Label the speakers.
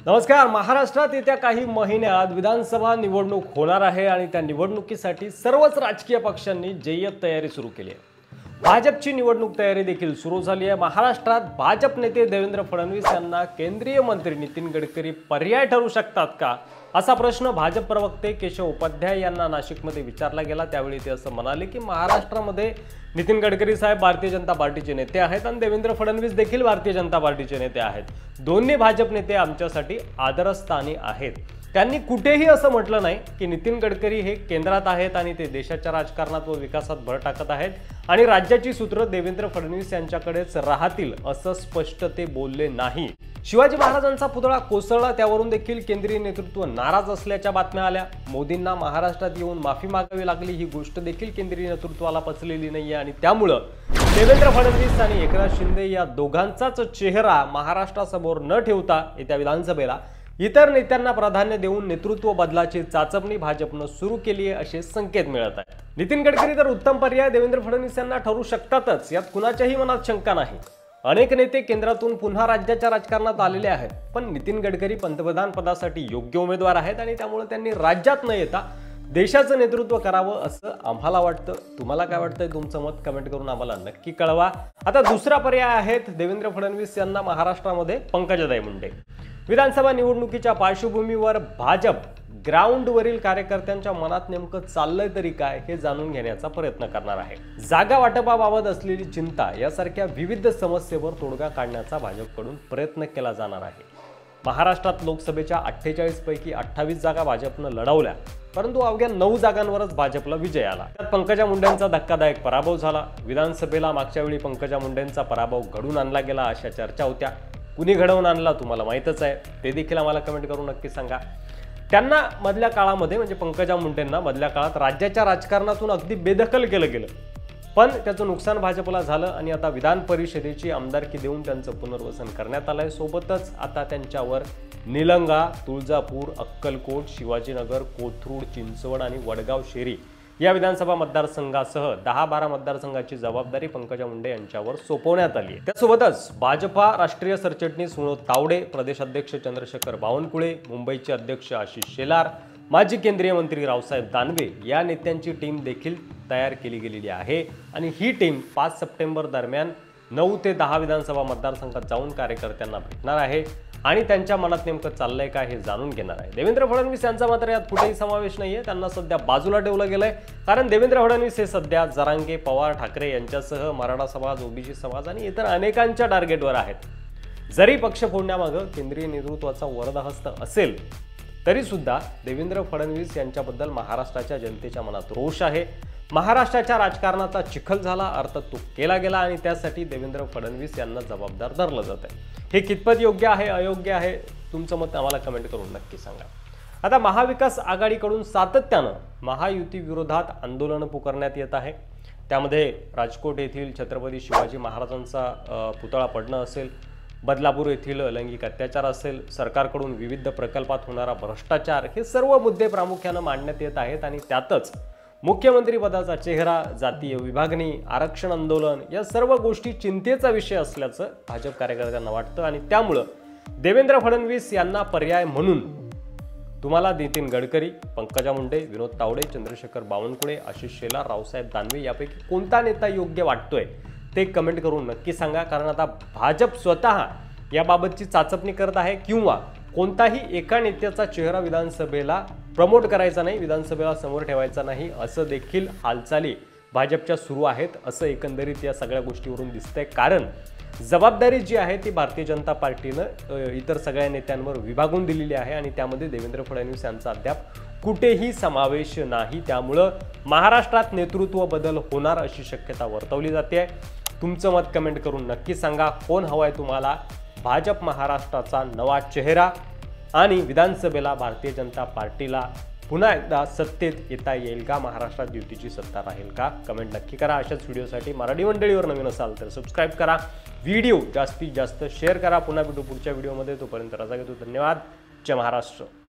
Speaker 1: नमस्कार। महाराष्ट्रात येत्या काही महिन्यात विधानसभा निवडणूक होणार आहे आणि त्या निवडणुकीसाठी सर्वच राजकीय पक्षांनी जय्यत तयारी सुरू केली आहे। भाजपची निवडणूक तयारी देखील सुरू झाली आहे। महाराष्ट्रात भाजप नेते देवेंद्र फडणवीस यांना केंद्रीय मंत्री नितीन गडकरी पर्याय ठरू शकतात का, असा प्रश्न भाजप प्रवक्ते केशव उपाध्याय यांना नाशिकमध्ये विचारला गेला। त्यावेळी ते असं म्हणाले की महाराष्ट्रामध्ये नितीन गडकरी साहेब भारतीय जनता पार्टीचे नेते आहेत आणि देवेंद्र फडणवीस देखील भारतीय जनता पार्टीचे नेते आहेत। दोन्ही भाजप नेते आमच्यासाठी आदरस्थानी आहेत। त्यांनी कुठेही असं म्हटलं नाही की नितीन गडकरी हे केंद्रात आहेत आणि ते देशाच्या राजकारणात व विकासात भर टाकत आहेत आणि राज्याची सूत्र देवेंद्र फडणवीस यांच्याकडेच राहतील, असं स्पष्ट ते बोलले नाही। शिवाजी महाराजांचा पुतळा कोसळला, त्यावरून देखील केंद्रीय नेतृत्व नाराज असल्याच्या बातम्या आल्या। मोदींना महाराष्ट्रात येऊन माफी मागावी लागली, ही गोष्ट देखील केंद्रीय नेतृत्वाला पचलेली नाहीये आणि त्यामुळे देवेंद्र फडणवीस आणि एकनाथ शिंदे या दोघांचाच चेहरा महाराष्ट्रासमोर न ठेवता येत्या विधानसभेला इतर नेत्यांना प्राधान्य देऊन नेतृत्व बदलाची चाचपणी भाजपनं सुरू केली आहे, असे संकेत मिळत आहेत। नितीन गडकरी तर उत्तम पर्याय देवेंद्र फडणवीस यांना ठरू शकतातच, यात कुणाच्याही मनात शंका नाही। अनेक नेते केंद्रातून पुन्हा राज्याच्या राजकारणात आलेले आहेत, पण नितीन गडकरी पंतप्रधान पदासाठी योग्य उमेदवार आहेत आणि त्यामुळे त्यांनी राज्यात न येता देशाचं नेतृत्व करावं असं आम्हाला वाटतं। तुम्हाला काय वाटतंय? तुमचं मत कमेंट करून आम्हाला नक्की कळवा। आता दुसरा पर्याय आहेत देवेंद्र फडणवीस यांना महाराष्ट्रामध्ये पंकजाताई मुंडे। विधानसभा निवडणुकीच्या पार्श्वभूमीवर भाजप ग्राउंडवरील कार्यकर्त्यांच्या मनात नेमकं चाललंय तरी काय हे जाणून घेण्याचा प्रयत्न करणार आहे। जागा वाटपाबाबत असलेली चिंता यासारख्या विविध समस्येवर तोडगा काढण्याचा भाजपकडून प्रयत्न केला जाणार आहे। महाराष्ट्रात लोकसभेच्या 48 पैकी 28 जागा भाजपनं लढवल्या, परंतु अवघ्या 9 जागांवरच भाजपला विजय आला। त्यात पंकजा मुंडेंचा धक्कादायक पराभव झाला। विधानसभेला मागच्या वेळी पंकजा मुंडेंचा पराभव घडून आणला गेला अशा चर्चा होत्या। कुणी घडवून आणला तुम्हाला माहितच आहे, ते देखील आम्हाला कमेंट करून नक्की सांगा। त्यांना मधल्या काळामध्ये म्हणजे पंकजा मुंडेंना मधल्या काळात राज्याच्या राजकारणातून अगदी बेदखल केलं गेलं, पण त्याचं नुकसान भाजपला झालं आणि आता विधान परिषदेची आमदारकी देऊन त्यांचं पुनर्वसन करण्यात आलंय। सोबतच आता त्यांच्यावर निलंगा, तुळजापूर, अक्कलकोट, शिवाजीनगर, कोथरूड, चिंचवड आणि वडगाव शेरी या विधानसभा मतदारसंघासह 10-12 मतदारसंघाची जबाबदारी पंकजा मुंडे यांच्यावर सोपवण्यात आली आहे। त्यासोबतच भाजपा राष्ट्रीय सरचिटणीस विनोद तावडे, प्रदेशाध्यक्ष चंद्रशेखर बावनकुळे, मुंबईचे अध्यक्ष आशिष शेलार, माजी केंद्रीय मंत्री रावसाहेब दानवे या नेत्यांची टीम देखील तयार केली गेलेली आहे आणि ही टीम 5 सप्टेंबर दरम्यान 9 ते 10 विधानसभा मतदारसंघात जाऊन कार्यकर्त्यांना भेटणार आहे आणि त्यांच्या मनात नेमकं चाललंय काय हे जाणून घेणार आहे। देवेंद्र फडणवीस यांचा मात्र यात कुठेही समावेश नाहीये, त्यांना सध्या बाजूला ठेवलं गेलंय, कारण देवेंद्र फडणवीस हे सध्या जरांगे, पवार, ठाकरे यांच्यासह मराठा समाज, ओबीसी समाज आणि इतर अनेकांच्या टार्गेटवर आहेत। जरी पक्ष फोडण्यामागे केंद्रीय नेतृत्वाचा वरदहस्त असेल तरी सुद्धा देवेंद्र फडणवीस यांच्याबद्दल महाराष्ट्राच्या जनतेच्या मनात रोष आहे। महाराष्ट्राच्या राजकारणाचा चिखल झाला, अर्थात तो केला गेला आणि त्यासाठी देवेंद्र फडणवीस यांना जबाबदार धरलं जात आहे। हे कितपत योग्य आहे, अयोग्य आहे, तुमचं मत आम्हाला कमेंट करून नक्की सांगा। आता महाविकास आघाडीकडून सातत्यानं महायुती विरोधात आंदोलन पुकारण्यात येत आहे। त्यामध्ये राजकोट येथील छत्रपती शिवाजी महाराजांचा पुतळा पडणं असेल, बदलापूर येथील लैंगिक अत्याचार असेल, सरकारकडून विविध प्रकल्पात होणारा भ्रष्टाचार, हे सर्व मुद्दे प्रामुख्याने मांडण्यात येत आहेत आणि त्यातच मुख्यमंत्री पदाचा चेहरा, जातीय विभागणी, आरक्षण आंदोलन या सर्व गोष्टी चिंतेचा विषय असल्याचं भाजप कार्यकर्त्यांना वाटतं आणि त्यामुळे देवेंद्र फडणवीस यांना पर्याय म्हणून तुम्हाला नितीन गडकरी, पंकजा मुंडे, विनोद तावडे, चंद्रशेखर बावनकुळे, आशिष शेलार, रावसाहेब दानवे यापैकी कोणता नेता योग्य वाटतोय ते कमेंट करून नक्की सांगा, कारण आता भाजप स्वतः याबाबतची चाचपणी करत आहे किंवा कोणताही एका नेत्याचा चेहरा विधानसभेला प्रमोट करायचा नाही, विधानसभेला समोर ठेवायचा नाही, असं देखील हालचाली भाजपच्या सुरू आहेत असं एकंदरीत या सगळ्या गोष्टीवरून दिसतंय। कारण जबाबदारी जी आहे ती भारतीय जनता पार्टीनं इतर सगळ्या नेत्यांवर विभागून दिलेली आहे आणि त्यामध्ये देवेंद्र फडणवीस यांचा अद्याप कुठेही समावेश नाही। त्यामुळं महाराष्ट्रात नेतृत्व बदल होणार अशी शक्यता वर्तवली जाते। तुमचं मत कमेंट करून नक्की सांगा। कोण हवाय तुम्हाला? भाजप महाराष्ट्राचा नवा चेहरा आणि विधानसभेला भारतीय जनता पार्टीला पुन्हा एकदा सत्तेत येता येईल का? महाराष्ट्रात युतीची सत्ता राहील का? कमेंट नक्की करा। अशाच व्हिडिओसाठी मराठी मंडळीवर नवीन असाल तर सबस्क्राईब करा, व्हिडिओ जास्तीत जास्त शेअर करा। पुन्हा भेटू पुढच्या व्हिडिओमध्ये, तोपर्यंत रजा घेतो। धन्यवाद। जय महाराष्ट्र।